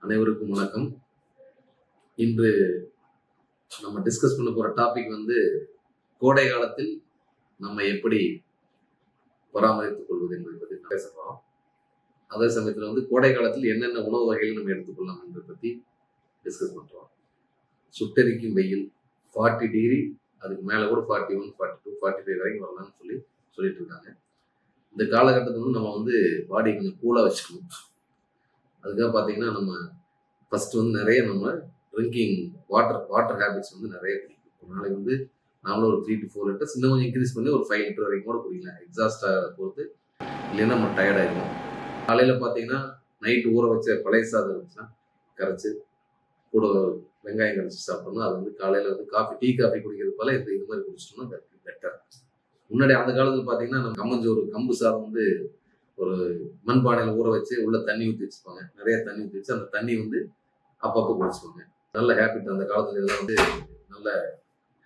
அனைவருக்கும் வணக்கம். இன்று நம்ம டிஸ்கஸ் பண்ண போற டாபிக் வந்து கோடை காலத்தில் நம்ம எப்படி பராமரித்துக் கொள்வது என்பதை பற்றி பேசலாம். அதே சமயத்தில் வந்து கோடை காலத்தில் என்னென்ன உணவு வகைகள் நம்ம எடுத்துக்கொள்ளலாம் என்பதை பற்றி டிஸ்கஸ் பண்றோம். சுட்டெரிக்கும் வெயில் 40 டிகிரி, அதுக்கு மேலே கூட 41, 42, 45 வரைக்கும் வரலாம்னு சொல்லிட்டு இருக்காங்க. இந்த காலகட்டத்தில் வந்து நம்ம வந்து பாடி கொஞ்சம் கூலாக வச்சுக்கணும். அதுக்காக பார்த்தீங்கன்னா நம்ம ஃபர்ஸ்ட் வந்து நிறைய நம்ம ட்ரிங்கிங் வாட்டர் ஹேபிட்ஸ் வந்து நிறைய குடிக்கும். ஒரு நாளைக்கு வந்து நாமளும் ஒரு 3 to 4 லிட்டர்ஸ் இன்னும் கொஞ்சம் இன்க்ரீஸ் பண்ணி ஒரு 5 லிட்டர் வரைக்கும் கூட குடிக்கலாம். எக்ஸாஸ்டாக பொறுத்து, இல்லைன்னா நம்ம டயர்டாகிடும். காலையில் பார்த்தீங்கன்னா நைட்டு ஊற வச்ச பழைய சாதம் இருந்துச்சுன்னா கரைச்சி கூட வெங்காயம் கரைச்சி சாப்பிட்டோம்னா அது வந்து காலையில் வந்து டீ காஃபி குடிக்கிறது போல இது மாதிரி குடிச்சிட்டோம்னா பெட்டர். முன்னாடி அந்த காலத்தில் பார்த்தீங்கன்னா நம்ம கம்மஞ்சோறு கம்பு சாதம் வந்து ஒரு மண்பானையில் ஊற வச்சு உள்ள தண்ணி ஊற்றி வச்சுப்பாங்க. நிறைய தண்ணி ஊற்றி வச்சு அந்த தண்ணி வந்து அப்பப்போ குடிச்சுப்பாங்க. நல்ல ஹேபிட் அந்த காலத்துல எல்லாம் வந்து நல்ல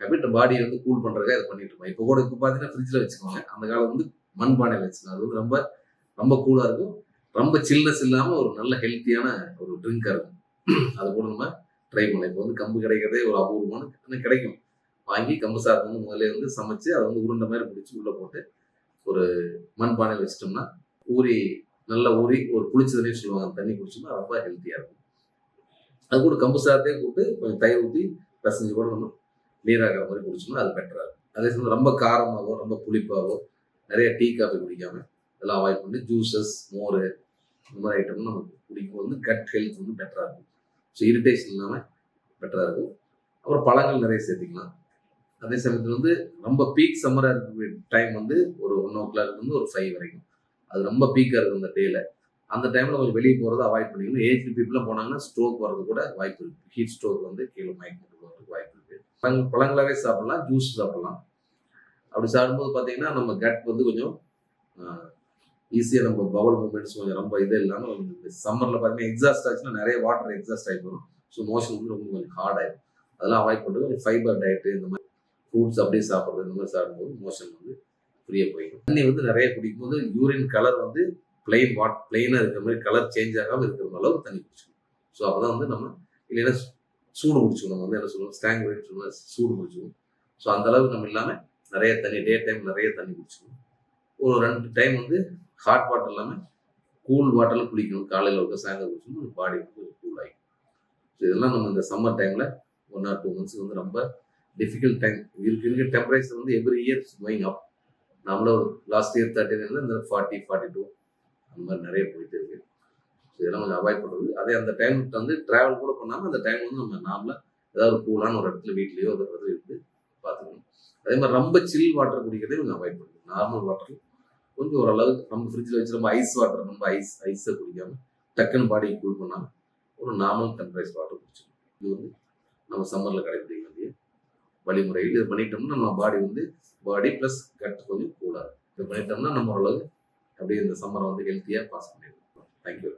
ஹேபிட். பாடியை வந்து கூல் பண்றதுக்காக இதை பண்ணிட்டு இருப்பாங்க. இப்போ பார்த்தீங்கன்னா ஃப்ரிட்ஜில் வச்சுக்கோங்க. அந்த காலம் வந்து மண்பானையில் வச்சுக்கோங்க. அது வந்து ரொம்ப ரொம்ப கூலாக இருக்கும். ரொம்ப சில்னஸ் இல்லாமல் ஒரு நல்ல ஹெல்த்தியான ஒரு ட்ரிங்காக இருக்கும். அதை கூட நம்ம ட்ரை பண்ணலாம். இப்போ வந்து கம்பு கிடைக்கிறதே ஒரு அபூர்வமான கிடைக்கும். வாங்கி கம்பு சாதம் வந்து முதல்ல வந்து சமைச்சு அதை வந்து உருண்டை மாதிரி பிடிச்சி உள்ளே போட்டு ஒரு மண்பானையில் வச்சிட்டோம்னா நல்லா ஊறி ஒரு புளிச்ச தண்ணி சொல்லுவாங்க. அந்த தண்ணி குடிச்சோம்னா ரொம்ப ஹெல்த்தியாக இருக்கும். அது கூட கம்பு சாதத்தையும் போட்டு கொஞ்சம் தயிர் ஊற்றி பசஞ்சு கூட நம்ம நீராகிற மாதிரி குடிச்சோம்னா அது பெட்டராக இருக்கும். அதே சமயம் ரொம்ப காரமாகவோ ரொம்ப புளிப்பாகவோ நிறைய டீ காஃபி குடிக்காமல் இதெல்லாம் அவாய்ட் பண்ணி ஜூஸஸ், மோர் இந்த மாதிரி ஐட்டம்லாம் நம்ம குடிக்கும்போது வந்து கட் ஹெல்த் வந்து பெட்டராக இருக்கும். ஸோ இரிட்டேஷன் இல்லாமல் பெட்டராக இருக்கும். அப்புறம் பழங்கள் நிறைய சேர்த்திக்கலாம். அதே சமயத்தில் வந்து ரொம்ப பீக் சம்மராக இருக்கிற டைம் வந்து ஒரு 1 o'clock வந்து ஒரு 5 வரைக்கும் அது ரொம்ப பீக்காக இருக்கும் அந்த டேல. அந்த டைமில் கொஞ்சம் வெளியே போகிறத அவாய்ட் பண்ணிக்கணும். ஏஜ் பீப்புளாக போனாங்கன்னா ஸ்ட்ரோக் வர்றது கூட வாய்ப்பு இருக்குது. ஹீட் ஸ்ட்ரோக் வந்து கீழே மயக்கம் போகிறதுக்கு வாய்ப்பு இருக்குது. பழங்களாகவே சாப்பிடலாம், ஜூஸ் சாப்பிடலாம். அப்படி சாப்பிடும்போது பார்த்தீங்கன்னா நம்ம கட் வந்து கொஞ்சம் ஈஸியாக நம்ம பவல் மூமெண்ட்ஸ் கொஞ்சம் ரொம்ப இது இல்லாமல் சம்மரில் பார்த்தீங்கன்னா எக்ஸாஸ்ட் ஆச்சுன்னா நிறைய வாட்டர் எக்ஸாஸ்ட் ஆகி போகும். ஸோ மோஷன் வந்து ரொம்ப கொஞ்சம் ஹார்ட் ஆகிடும். அதெல்லாம் அவாய்ட் பண்ணுறது கொஞ்சம் ஃபைபர் டயட்டு இந்த மாதிரி ஃப்ரூட்ஸ் அப்படியே சாப்பிட்றது இந்த மாதிரி சாப்பிடும்போது மோஷன் வந்து ஃப்ரீயாக போயிடும். தண்ணி வந்து நிறைய குடிக்கும்போது யூரின் கலர் வந்து பிளெயினாக இருக்கிற மாதிரி கலர் சேஞ்ச் ஆகாமல் இருக்கிற அளவுக்கு தண்ணி குடிச்சிக்கணும். ஸோ அப்போதான் வந்து நம்ம இல்லைன்னா சூடு குடிச்சுக்கணும். நம்ம வந்து என்ன சொல்லுவோம், ஸ்டாங் சொல்லுவோம், சூடு குடிச்சுக்கணும். ஸோ அந்த அளவுக்கு நம்ம இல்லாமல் நிறைய தண்ணி டே டைம் நிறைய தண்ணி குடிச்சுக்கணும். ஒரு 2 டைம் வந்து ஹாட் வாட்டர் இல்லாமல் கூல் வாட்டரில் குளிக்கணும். காலையில் ஒரு சாயந்தரம் குடிச்சோம்னா பாடி வந்து கூல் ஆகிடும். ஸோ இதெல்லாம் நம்ம இந்த சம்மர் டைமில் 1 or 2 months வந்து ரொம்ப டிஃபிகல்ட் டைம். இருக்கிற டெம்பரேச்சர் வந்து எவ்ரி இயர் கோயிங் அப். நம்மள ஒரு லாஸ்ட் இயர் 39 இந்த 40, 42 அந்த மாதிரி நிறைய போயிட்டு இருக்கு. ஸோ இதெல்லாம் கொஞ்சம் அவாய்ட் பண்ணுறது. அதே அந்த டைம் வந்து ட்ராவல் கூட பண்ணாமல் அந்த டைம் வந்து நம்ம நார்மலாக ஏதாவது ஒரு கூலான ஒரு இடத்துல வீட்லேயோ ஒரு இடத்துல இருந்து பார்த்துக்கணும். அதே மாதிரி ரொம்ப சில் வாட்டர் குடிக்கிறதே கொஞ்சம் அவாய்ட் பண்ணணும். நார்மல் வாட்டர் கொஞ்சம் ஓரளவுக்கு நம்ம ஃப்ரிட்ஜில் வச்சு ரொம்ப ஐஸ் வாட்டர் ரொம்ப ஐஸை குடிக்காமல் டக்குன்னு பாடியை கூல் பண்ணாமல் ஒரு நார்மல் டெம்பரேச்சர் வாட்டர் குடிச்சிக்கணும். இது வந்து நம்ம சம்மரில் கடைபிடிக்க வேண்டிய வழிமுறை. இது பண்ணிட்டோம்னா நம்ம பாடி ப்ளஸ் கட் கொஞ்சம் கூடாது. இது பண்ணிட்டோம்னா நம்ம ஓரளவு அப்படியே இந்த சம்மரை வந்து ஹெல்த்தியாக பாஸ் பண்ணிடுவோம். தேங்க்யூ.